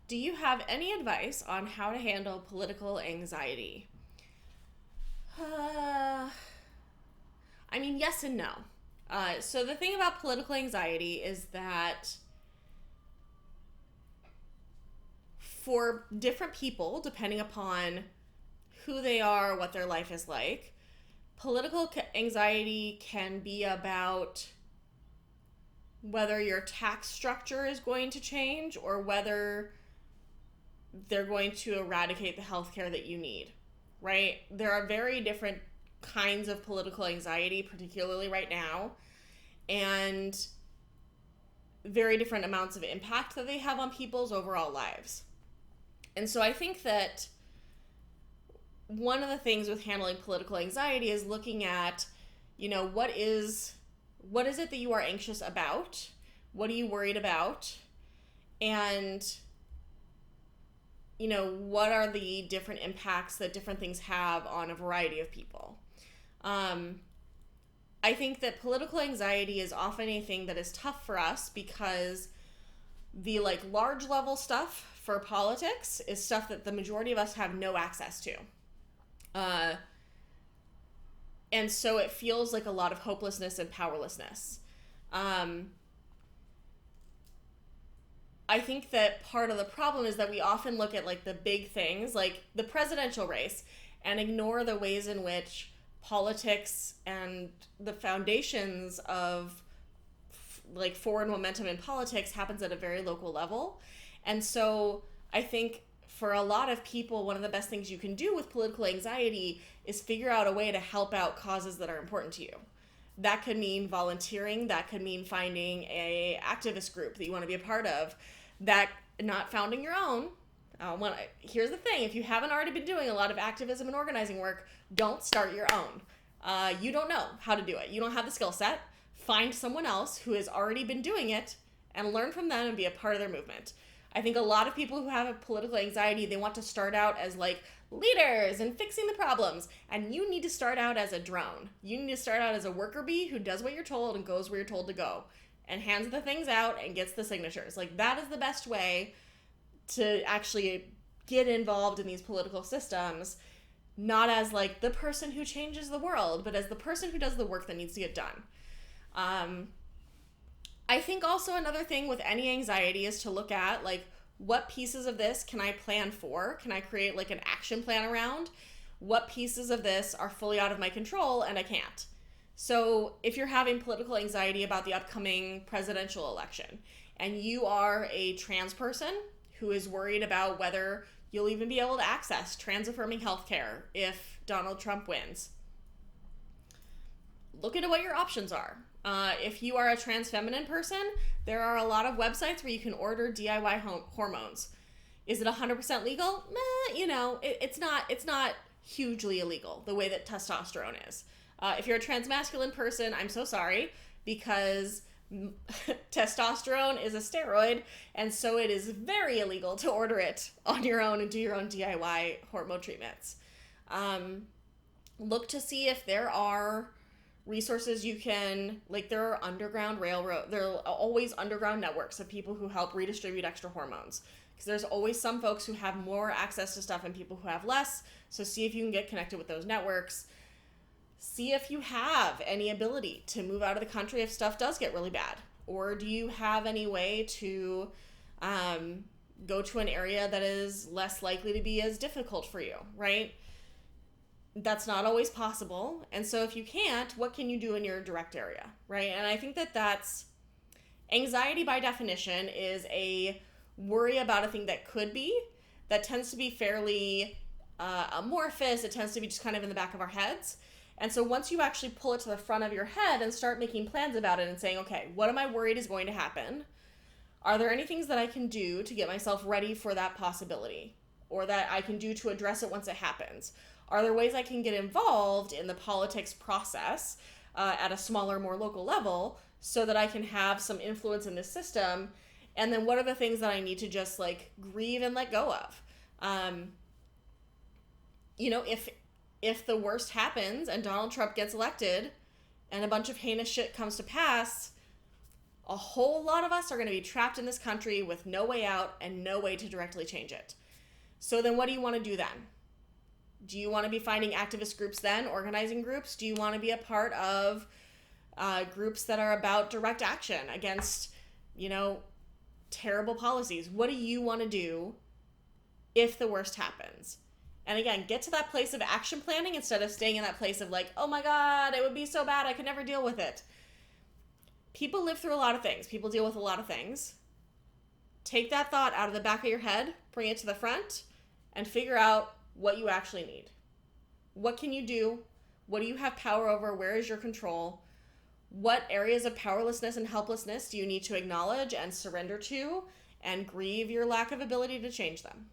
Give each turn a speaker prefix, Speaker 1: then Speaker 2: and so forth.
Speaker 1: Do you have any advice on how to handle political anxiety? Uh, I mean, yes and no. So the thing about political anxiety is that for different people, depending upon who they are, what their life is like, political anxiety can be about whether your tax structure is going to change or whether they're going to eradicate the healthcare that you need, right? There are very different kinds of political anxiety, particularly right now, and very different amounts of impact that they have on people's overall lives. And so I think that one of the things with handling political anxiety is looking at, what is it that you are anxious about? What are you worried about? And what are the different impacts that different things have on a variety of people. Um, I think that political anxiety is often a thing that is tough for us because the large level stuff for politics is stuff that the majority of us have no access to. Uh, and so it feels like a lot of hopelessness and powerlessness. Um, I think that part of the problem is that we often look at the big things, like the presidential race, and ignore the ways in which politics and the foundations of forward momentum in politics happens at a very local level. And so I think for a lot of people, one of the best things you can do with political anxiety is figure out a way to help out causes that are important to you. That could mean volunteering, that could mean finding a activist group that you want to be a part of, that not founding your own. Here's the thing, if you haven't already been doing a lot of activism and organizing work, don't start your own. You don't know how to do it. You don't have the skill set. Find someone else who has already been doing it and learn from them and be a part of their movement. I think a lot of people who have a political anxiety, they want to start out as leaders and fixing the problems. And you need to start out as a drone. You need to start out as a worker bee who does what you're told and goes where you're told to go and hands the things out and gets the signatures. That is the best way to actually get involved in these political systems, not as the person who changes the world, but as the person who does the work that needs to get done. I think also another thing with any anxiety is to look at what pieces of this can I plan for? Can I create an action plan around? What pieces of this are fully out of my control and I can't? So if you're having political anxiety about the upcoming presidential election and you are a trans person who is worried about whether you'll even be able to access trans affirming healthcare if Donald Trump wins, look into what your options are. If you are a trans feminine person, there are a lot of websites where you can order DIY hormones. Is it 100% legal? It's not hugely illegal the way that testosterone is. If you're a trans masculine person, I'm so sorry, because testosterone is a steroid, and so it is very illegal to order it on your own and do your own DIY hormone treatments. Look to see if there are resources you can, there are underground railroad, there are always underground networks of people who help redistribute extra hormones, because there's always some folks who have more access to stuff and people who have less. So see if you can get connected with those networks. See if you have any ability to move out of the country if stuff does get really bad, or do you have any way to go to an area that is less likely to be as difficult for you, right? That's not always possible. And so if you can't, what can you do in your direct area, right? And I think that that's anxiety by definition is a worry about a thing that could be, that tends to be fairly amorphous. It tends to be just kind of in the back of our heads. And so once you actually pull it to the front of your head and start making plans about it and saying, okay, what am I worried is going to happen? Are there any things that I can do to get myself ready for that possibility, or that I can do to address it once it happens? Are there ways I can get involved in the politics process at a smaller, more local level so that I can have some influence in this system? And then what are the things that I need to just grieve and let go of? If the worst happens and Donald Trump gets elected and a bunch of heinous shit comes to pass, a whole lot of us are going to be trapped in this country with no way out and no way to directly change it. So then what do you want to do then? Do you want to be finding activist groups then, organizing groups? Do you want to be a part of groups that are about direct action against, terrible policies? What do you want to do if the worst happens? And again, get to that place of action planning instead of staying in that place of like, oh my God, it would be so bad, I could never deal with it. People live through a lot of things. People deal with a lot of things. Take that thought out of the back of your head, bring it to the front, and figure out what you actually need. What can you do? What do you have power over? Where is your control? What areas of powerlessness and helplessness do you need to acknowledge and surrender to and grieve your lack of ability to change them?